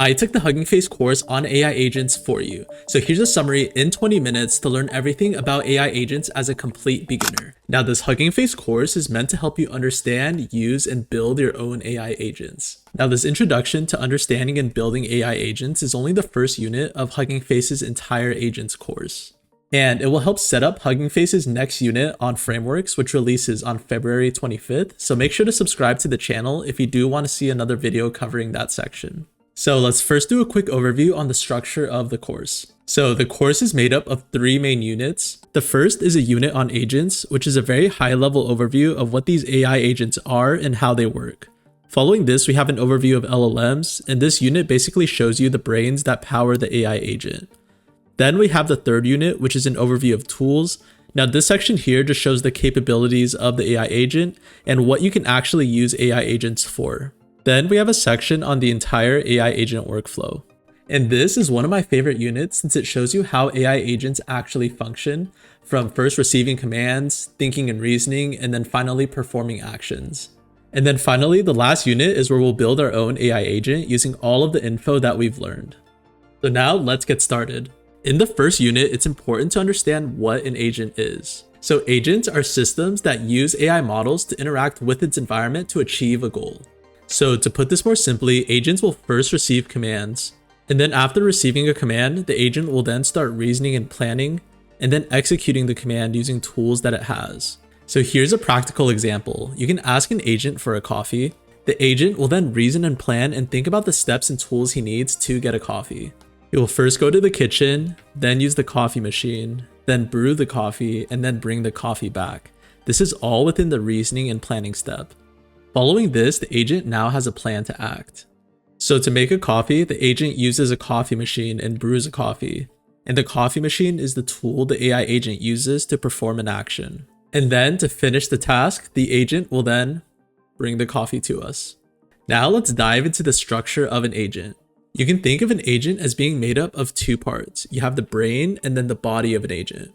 I took the Hugging Face course on AI agents for you. So here's a summary in 20 minutes to learn everything about AI agents as a complete beginner. Now this Hugging Face course is meant to help you understand, use, and build your own AI agents. Now this introduction to understanding and building AI agents is only the first unit of Hugging Face's entire agents course. And it will help set up Hugging Face's next unit on frameworks, which releases on February 25th. So make sure to subscribe to the channel if you do want to see another video covering that section. So let's first do a quick overview on the structure of the course. So the course is made up of 3 main units. The first is a unit on agents, which is a very high-level overview of what these AI agents are and how they work. Following this, we have an overview of LLMs, and this unit basically shows you the brains that power the AI agent. Then we have the third unit, which is an overview of tools. Now this section here just shows the capabilities of the AI agent and what you can actually use AI agents for. Then we have a section on the entire AI agent workflow. And this is one of my favorite units since it shows you how AI agents actually function, from first receiving commands, thinking and reasoning, and then finally performing actions. And then finally, the last unit is where we'll build our own AI agent using all of the info that we've learned. So now let's get started. In the first unit, it's important to understand what an agent is. So agents are systems that use AI models to interact with its environment to achieve a goal. So to put this more simply, agents will first receive commands, and then after receiving a command, the agent will then start reasoning and planning, and then executing the command using tools that it has. So here's a practical example. You can ask an agent for a coffee. The agent will then reason and plan and think about the steps and tools he needs to get a coffee. He will first go to the kitchen, then use the coffee machine, then brew the coffee, and then bring the coffee back. This is all within the reasoning and planning step. Following this, the agent now has a plan to act. So to make a coffee, the agent uses a coffee machine and brews a coffee. And the coffee machine is the tool the AI agent uses to perform an action. And then to finish the task, the agent will then bring the coffee to us. Now let's dive into the structure of an agent. You can think of an agent as being made up of 2 parts. You have the brain and then the body of an agent.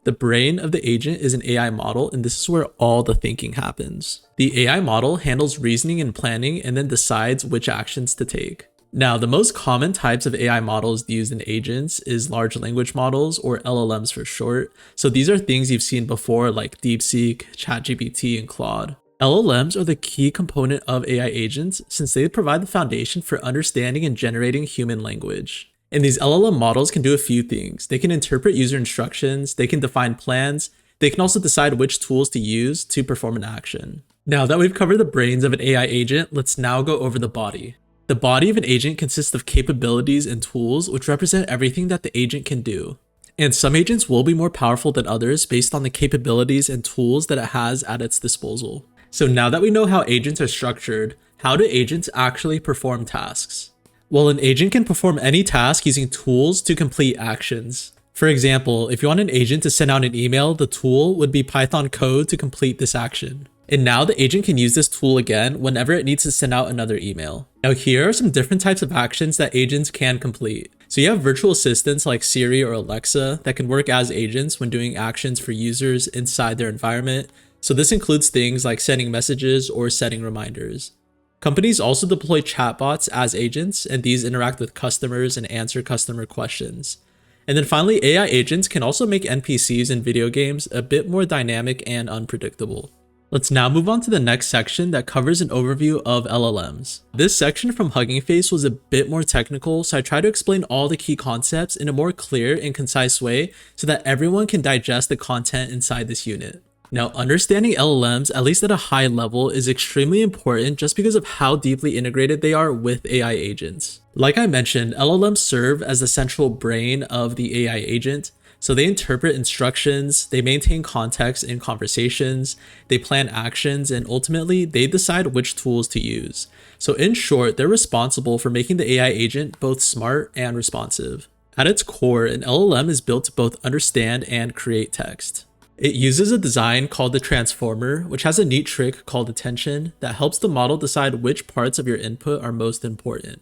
The brain of the agent is an AI model, and this is where all the thinking happens. The AI model handles reasoning and planning and then decides which actions to take. Now, the most common types of AI models used in agents is large language models, or LLMs for short. So these are things you've seen before like DeepSeek, ChatGPT, and Claude. LLMs are the key component of AI agents since they provide the foundation for understanding and generating human language. And these LLM models can do a few things. They can interpret user instructions, they can define plans, they can also decide which tools to use to perform an action. Now that we've covered the brains of an AI agent, let's now go over the body. The body of an agent consists of capabilities and tools which represent everything that the agent can do. And some agents will be more powerful than others based on the capabilities and tools that it has at its disposal. So now that we know how agents are structured, how do agents actually perform tasks? Well, an agent can perform any task using tools to complete actions. For example, if you want an agent to send out an email, the tool would be Python code to complete this action. And now the agent can use this tool again whenever it needs to send out another email. Now here are some different types of actions that agents can complete. So you have virtual assistants like Siri or Alexa that can work as agents when doing actions for users inside their environment. So this includes things like sending messages or setting reminders. Companies also deploy chatbots as agents, and these interact with customers and answer customer questions. And then finally, AI agents can also make NPCs in video games a bit more dynamic and unpredictable. Let's now move on to the next section that covers an overview of LLMs. This section from Hugging Face was a bit more technical, so I try to explain all the key concepts in a more clear and concise way so that everyone can digest the content inside this unit. Now, understanding LLMs, at least at a high level, is extremely important just because of how deeply integrated they are with AI agents. Like I mentioned, LLMs serve as the central brain of the AI agent. So they interpret instructions, they maintain context in conversations, they plan actions, and ultimately they decide which tools to use. So in short, they're responsible for making the AI agent both smart and responsive. At its core, an LLM is built to both understand and create text. It uses a design called the transformer, which has a neat trick called attention that helps the model decide which parts of your input are most important.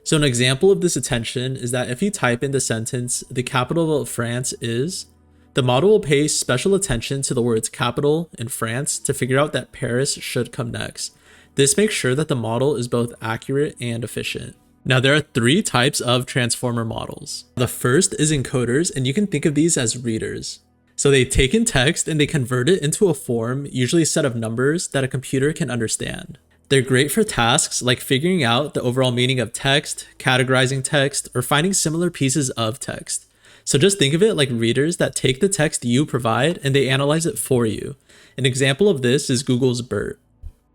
So an example of this attention is that if you type in the sentence, "The capital of France is," the model will pay special attention to the words capital in France to figure out that Paris should come next. This makes sure that the model is both accurate and efficient. Now, there are three types of transformer models. The first is encoders, and you can think of these as readers. So they take in text and they convert it into a form, usually a set of numbers that a computer can understand. They're great for tasks like figuring out the overall meaning of text, categorizing text, or finding similar pieces of text. So just think of it like readers that take the text you provide and they analyze it for you. An example of this is Google's BERT.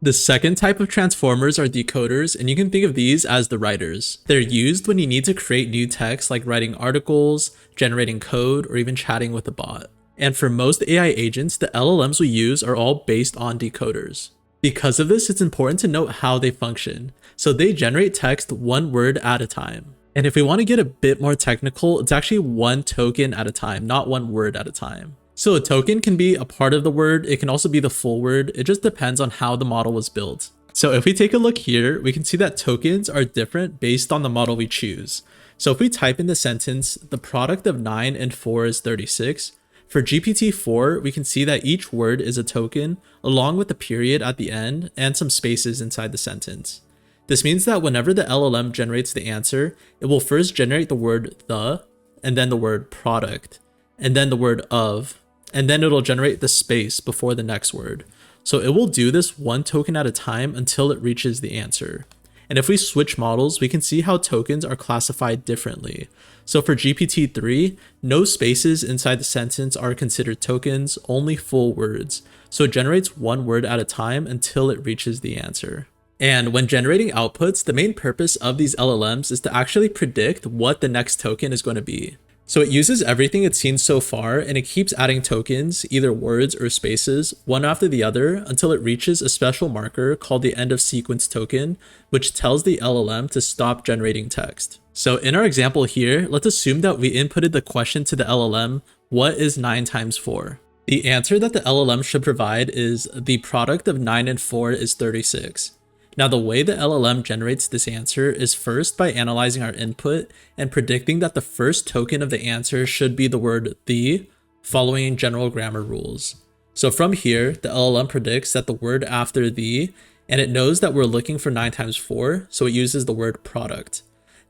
The second type of transformers are decoders, and you can think of these as the writers. They're used when you need to create new text like writing articles, generating code, or even chatting with a bot. And for most AI agents, the LLMs we use are all based on decoders. Because of this, it's important to note how they function. So they generate text one word at a time. And if we want to get a bit more technical, it's actually one token at a time, not one word at a time. So a token can be a part of the word, it can also be the full word, it just depends on how the model was built. So if we take a look here, we can see that tokens are different based on the model we choose. So if we type in the sentence, the product of 9 and 4 is 36, for GPT-4, we can see that each word is a token, along with a period at the end and some spaces inside the sentence. This means that whenever the LLM generates the answer, it will first generate the word the, and then the word product, and then the word of, and then it'll generate the space before the next word. So it will do this one token at a time until it reaches the answer. And if we switch models, we can see how tokens are classified differently. So for GPT-3, no spaces inside the sentence are considered tokens, only full words. So it generates one word at a time until it reaches the answer. And when generating outputs, the main purpose of these LLMs is to actually predict what the next token is going to be. So it uses everything it's seen so far and it keeps adding tokens, either words or spaces, one after the other until it reaches a special marker called the end of sequence token, which tells the LLM to stop generating text. So in our example here, let's assume that we inputted the question to the LLM, what is 9 times 4? The answer that the LLM should provide is the product of 9 and 4 is 36. Now, the way the LLM generates this answer is first by analyzing our input and predicting that the first token of the answer should be the word the, following general grammar rules. So from here, the LLM predicts that the word after the, and it knows that we're looking for 9 times 4, so it uses the word product.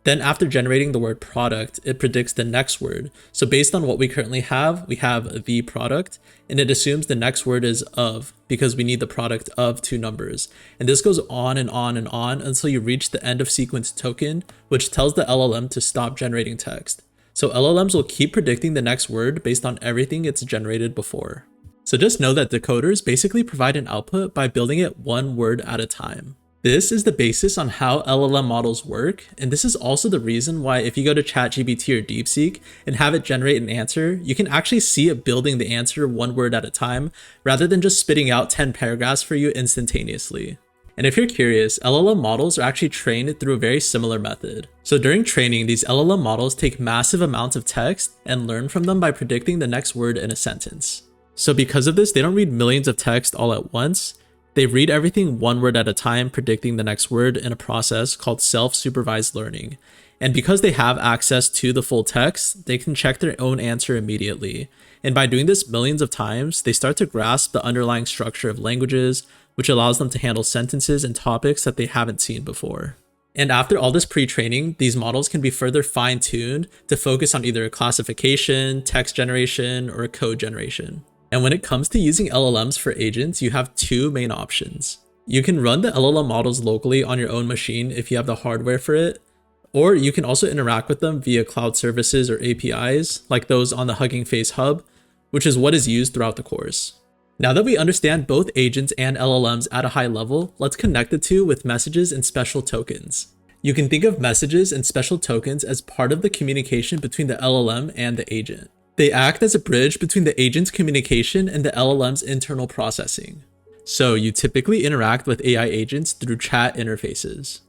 Then after generating the word product, it predicts the next word. So based on what we currently have, we have the product, and it assumes the next word is of, because we need the product of two numbers. And this goes on and on and on until you reach the end of sequence token, which tells the LLM to stop generating text. So LLMs will keep predicting the next word based on everything it's generated before. So just know that decoders basically provide an output by building it one word at a time. This is the basis on how LLM models work, and this is also the reason why if you go to ChatGPT or DeepSeek and have it generate an answer, you can actually see it building the answer one word at a time, rather than just spitting out 10 paragraphs for you instantaneously. And if you're curious, LLM models are actually trained through a very similar method. So during training, these LLM models take massive amounts of text and learn from them by predicting the next word in a sentence. So because of this, they don't read millions of text all at once. They read everything one word at a time, predicting the next word in a process called self-supervised learning. And because they have access to the full text, they can check their own answer immediately. And by doing this millions of times, they start to grasp the underlying structure of languages, which allows them to handle sentences and topics that they haven't seen before. And after all this pre-training, these models can be further fine-tuned to focus on either classification, text generation, or code generation. And when it comes to using LLMs for agents, you have two main options. You can run the LLM models locally on your own machine if you have the hardware for it, or you can also interact with them via cloud services or APIs, like those on the Hugging Face Hub, which is what is used throughout the course. Now that we understand both agents and LLMs at a high level, let's connect the two with messages and special tokens. You can think of messages and special tokens as part of the communication between the LLM and the agent. They act as a bridge between the agent's communication and the LLM's internal processing. So you typically interact with AI agents through chat interfaces.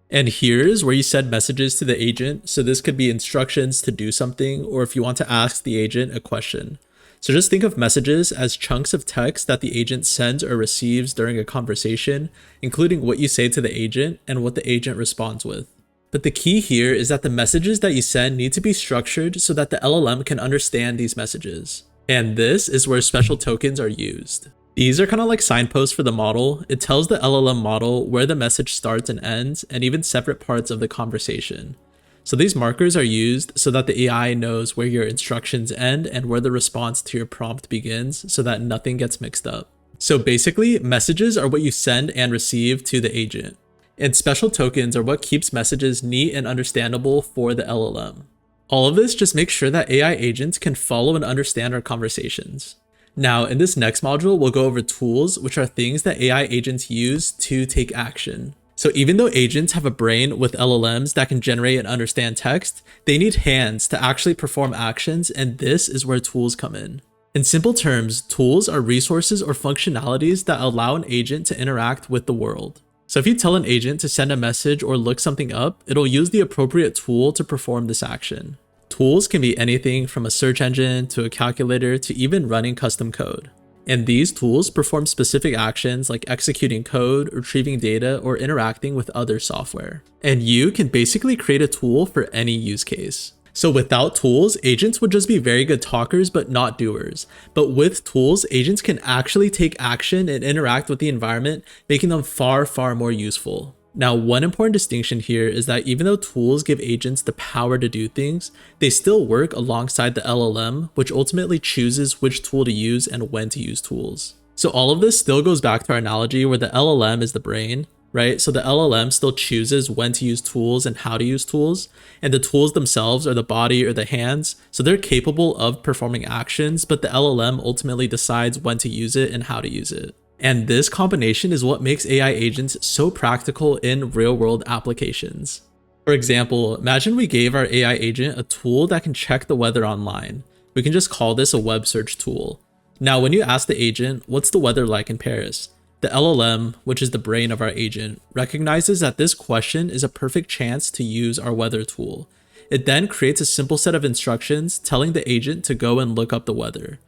And here's where you send messages to the agent. So this could be instructions to do something, or if you want to ask the agent a question. So just think of messages as chunks of text that the agent sends or receives during a conversation, including what you say to the agent and what the agent responds with. But the key here is that the messages that you send need to be structured so that the LLM can understand these messages. And this is where special tokens are used. These are kind of like signposts for the model. It tells the LLM model where the message starts and ends, and even separate parts of the conversation. So these markers are used so that the AI knows where your instructions end and where the response to your prompt begins, so that nothing gets mixed up. So basically, messages are what you send and receive to the agent, and special tokens are what keeps messages neat and understandable for the LLM. All of this just makes sure that AI agents can follow and understand our conversations. Now, in this next module, we'll go over tools, which are things that AI agents use to take action. So even though agents have a brain with LLMs that can generate and understand text, they need hands to actually perform actions, and this is where tools come in. In simple terms, tools are resources or functionalities that allow an agent to interact with the world. So if you tell an agent to send a message or look something up, it'll use the appropriate tool to perform this action. Tools can be anything from a search engine to a calculator to even running custom code. And these tools perform specific actions like executing code, retrieving data, or interacting with other software. And you can basically create a tool for any use case. So without tools, agents would just be very good talkers but not doers. But with tools, agents can actually take action and interact with the environment, making them far more useful. Now, one important distinction here is that even though tools give agents the power to do things, they still work alongside the LLM, which ultimately chooses which tool to use and when to use tools. So all of this still goes back to our analogy where the LLM is the brain, right? So the LLM still chooses when to use tools and how to use tools, and the tools themselves are the body or the hands, so they're capable of performing actions, but the LLM ultimately decides when to use it and how to use it. And this combination is what makes AI agents so practical in real-world applications. For example, imagine we gave our AI agent a tool that can check the weather online. We can just call this a web search tool. Now, when you ask the agent, what's the weather like in Paris? The LLM, which is the brain of our agent, recognizes that this question is a perfect chance to use our weather tool. It then creates a simple set of instructions telling the agent to go and look up the weather.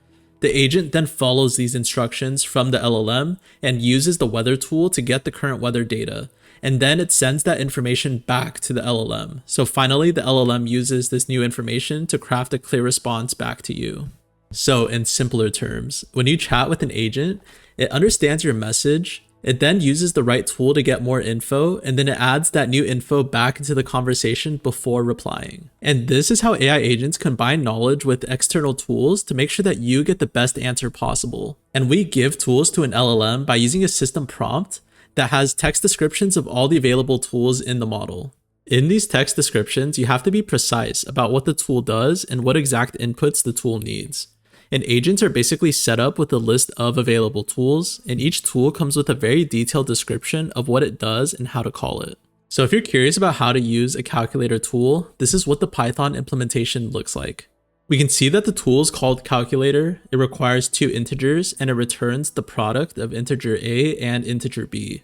The agent then follows these instructions from the LLM and uses the weather tool to get the current weather data, and then it sends that information back to the LLM. So finally, the LLM uses this new information to craft a clear response back to you. So in simpler terms, when you chat with an agent, it understands your message, it then uses the right tool to get more info, and then it adds that new info back into the conversation before replying. And this is how AI agents combine knowledge with external tools to make sure that you get the best answer possible. And we give tools to an LLM by using a system prompt that has text descriptions of all the available tools in the model. In these text descriptions, you have to be precise about what the tool does and what exact inputs the tool needs. And agents are basically set up with a list of available tools, and each tool comes with a very detailed description of what it does and how to call it. So if you're curious about how to use a calculator tool, this is what the Python implementation looks like. We can see that the tool is called calculator, it requires two integers, and it returns the product of integer A and integer B.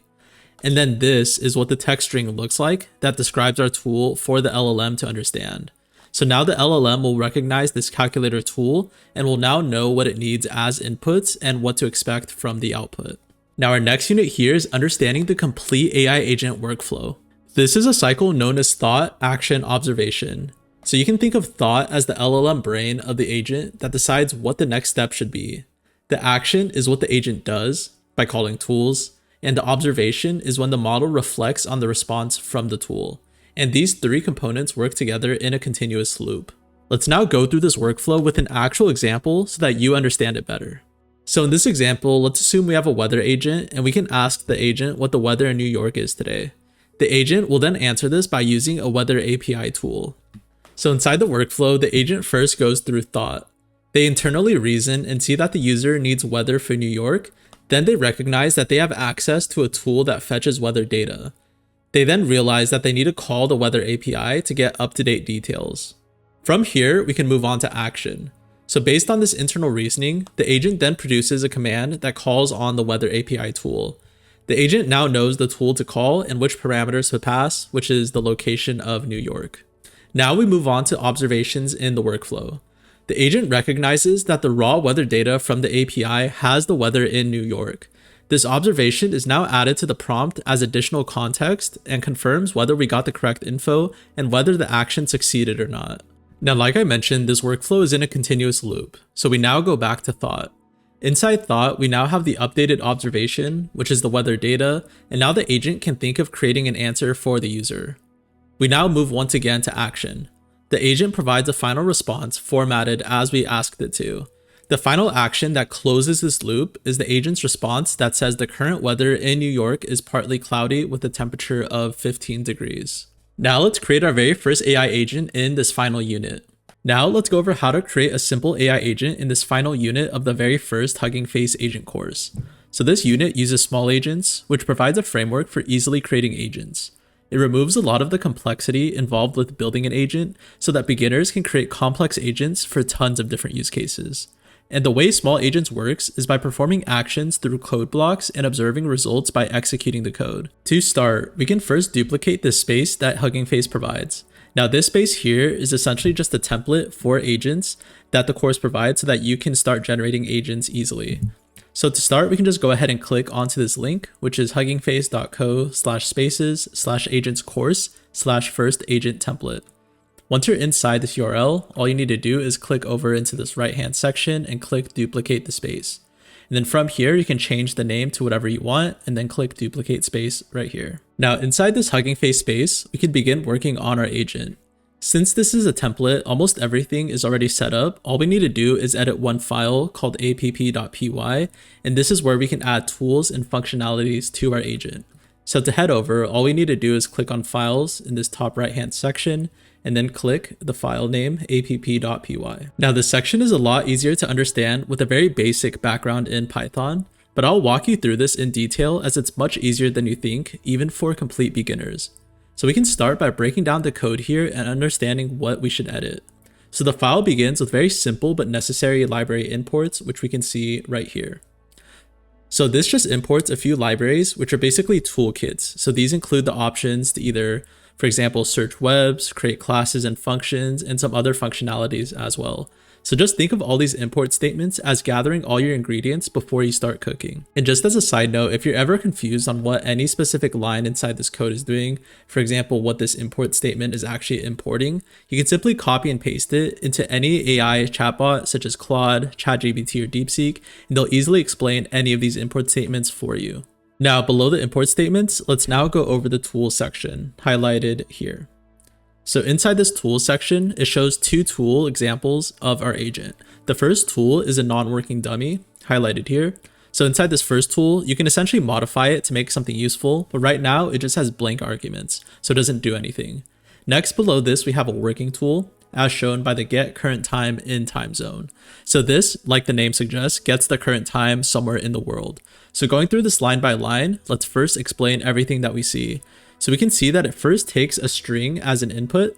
And then this is what the text string looks like that describes our tool for the LLM to understand. So now the LLM will recognize this calculator tool and will now know what it needs as inputs and what to expect from the output. Now our next unit here is understanding the complete AI agent workflow. This is a cycle known as thought, action, observation. So you can think of thought as the LLM brain of the agent that decides what the next step should be. The action is what the agent does by calling tools, and the observation is when the model reflects on the response from the tool. And these three components work together in a continuous loop. Let's now go through this workflow with an actual example so that you understand it better. So in this example, let's assume we have a weather agent and we can ask the agent what the weather in New York is today. The agent will then answer this by using a weather API tool. So inside the workflow, the agent first goes through thought. They internally reason and see that the user needs weather for New York. Then they recognize that they have access to a tool that fetches weather data. They then realize that they need to call the weather API to get up-to-date details. From here, we can move on to action. So based on this internal reasoning, the agent then produces a command that calls on the weather API tool. The agent now knows the tool to call and which parameters to pass, which is the location of New York. Now we move on to observations in the workflow. The agent recognizes that the raw weather data from the API has the weather in New York. This observation is now added to the prompt as additional context and confirms whether we got the correct info and whether the action succeeded or not. Now, like I mentioned, this workflow is in a continuous loop, so we now go back to thought. Inside thought, we now have the updated observation, which is the weather data, and now the agent can think of creating an answer for the user. We now move once again to action. The agent provides a final response formatted as we asked it to. The final action that closes this loop is the agent's response that says the current weather in New York is partly cloudy with a temperature of 15 degrees. Now let's create our very first AI agent in this final unit. Now let's go over how to create a simple AI agent in this final unit of the very first Hugging Face agent course. So this unit uses small agents, which provides a framework for easily creating agents. It removes a lot of the complexity involved with building an agent so that beginners can create complex agents for tons of different use cases. And the way small agents works is by performing actions through code blocks and observing results by executing the code. To start, we can first duplicate the space that Hugging Face provides. Now this space here is essentially just a template for agents that the course provides so that you can start generating agents easily. So to start, we can just go ahead and click onto this link, which is huggingface.co/spaces/agentscourse/first-agent-template. Once you're inside this URL, all you need to do is click over into this right-hand section and click duplicate the space. And then from here, you can change the name to whatever you want and then click duplicate space right here. Now inside this Hugging Face space, we can begin working on our agent. Since this is a template, almost everything is already set up. All we need to do is edit one file called app.py, and this is where we can add tools and functionalities to our agent. So to head over, all we need to do is click on Files in this top right-hand section, and then click the file name app.py. Now this section is a lot easier to understand with a very basic background in Python, but I'll walk you through this in detail as it's much easier than you think, even for complete beginners. So we can start by breaking down the code here and understanding what we should edit. So the file begins with very simple but necessary library imports, which we can see right here. So this just imports a few libraries, which are basically toolkits. So these include the options to either, for example, search webs, create classes and functions, and some other functionalities as well. So just think of all these import statements as gathering all your ingredients before you start cooking. And just as a side note, if you're ever confused on what any specific line inside this code is doing, for example, what this import statement is actually importing, you can simply copy and paste it into any AI chatbot such as Claude, ChatGPT, or DeepSeek, and they'll easily explain any of these import statements for you. Now, below the import statements, let's now go over the tools section, highlighted here. So inside this tools section, it shows two tool examples of our agent. The first tool is a non-working dummy, highlighted here. So inside this first tool, you can essentially modify it to make something useful, but right now it just has blank arguments, so it doesn't do anything. Next, below this, we have a working tool, as shown by the get current time in time zone. So this, like the name suggests, gets the current time somewhere in the world. So going through this line by line, let's first explain everything that we see. So we can see that it first takes a string as an input,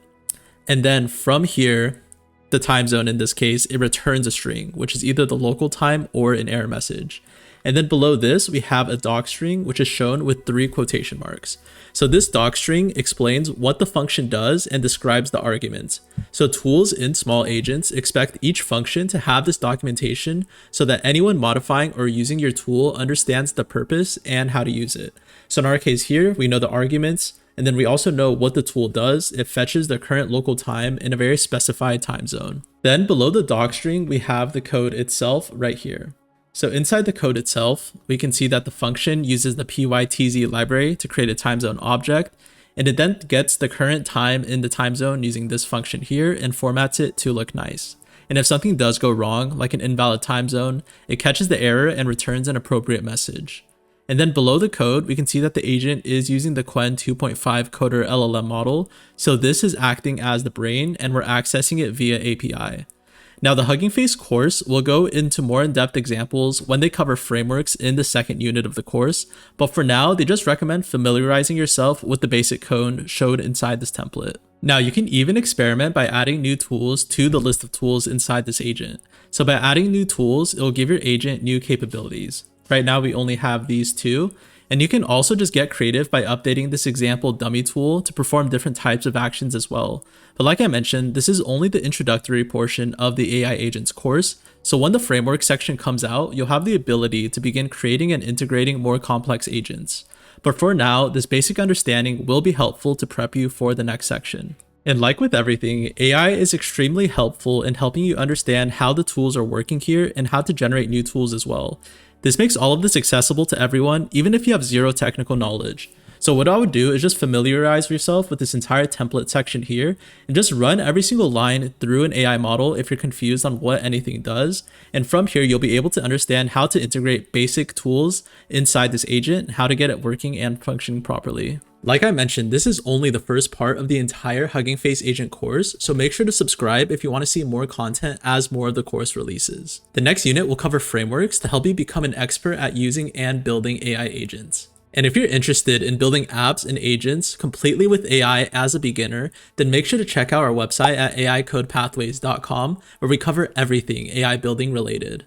and then from here, the time zone in this case, it returns a string, which is either the local time or an error message. And then below this, we have a docstring, which is shown with 3 quotation marks. So this docstring explains what the function does and describes the arguments. So tools in small agents expect each function to have this documentation so that anyone modifying or using your tool understands the purpose and how to use it. So in our case here, we know the arguments, and then we also know what the tool does. It fetches the current local time in a very specified time zone. Then below the docstring, we have the code itself right here. So inside the code itself, we can see that the function uses the pytz library to create a time zone object, and it then gets the current time in the time zone using this function here and formats it to look nice. And if something does go wrong, like an invalid time zone, it catches the error and returns an appropriate message. And then below the code, we can see that the agent is using the Qwen 2.5 coder LLM model. So this is acting as the brain and we're accessing it via API. Now the Hugging Face course will go into more in-depth examples when they cover frameworks in the second unit of the course, but for now, they just recommend familiarizing yourself with the basic code showed inside this template. Now you can even experiment by adding new tools to the list of tools inside this agent. So by adding new tools, it will give your agent new capabilities. Right now we only have these 2, and you can also just get creative by updating this example dummy tool to perform different types of actions as well. But like I mentioned, this is only the introductory portion of the AI agents course, so when the framework section comes out, you'll have the ability to begin creating and integrating more complex agents. But for now, this basic understanding will be helpful to prep you for the next section. And like with everything, AI is extremely helpful in helping you understand how the tools are working here and how to generate new tools as well. This makes all of this accessible to everyone, even if you have zero technical knowledge. So what I would do is just familiarize yourself with this entire template section here and just run every single line through an AI model if you're confused on what anything does. And from here, you'll be able to understand how to integrate basic tools inside this agent, how to get it working and functioning properly. Like I mentioned, this is only the first part of the entire Hugging Face Agent course, so make sure to subscribe if you want to see more content as more of the course releases. The next unit will cover frameworks to help you become an expert at using and building AI agents. And if you're interested in building apps and agents completely with AI as a beginner, then make sure to check out our website at aicodepathways.com, where we cover everything AI building related.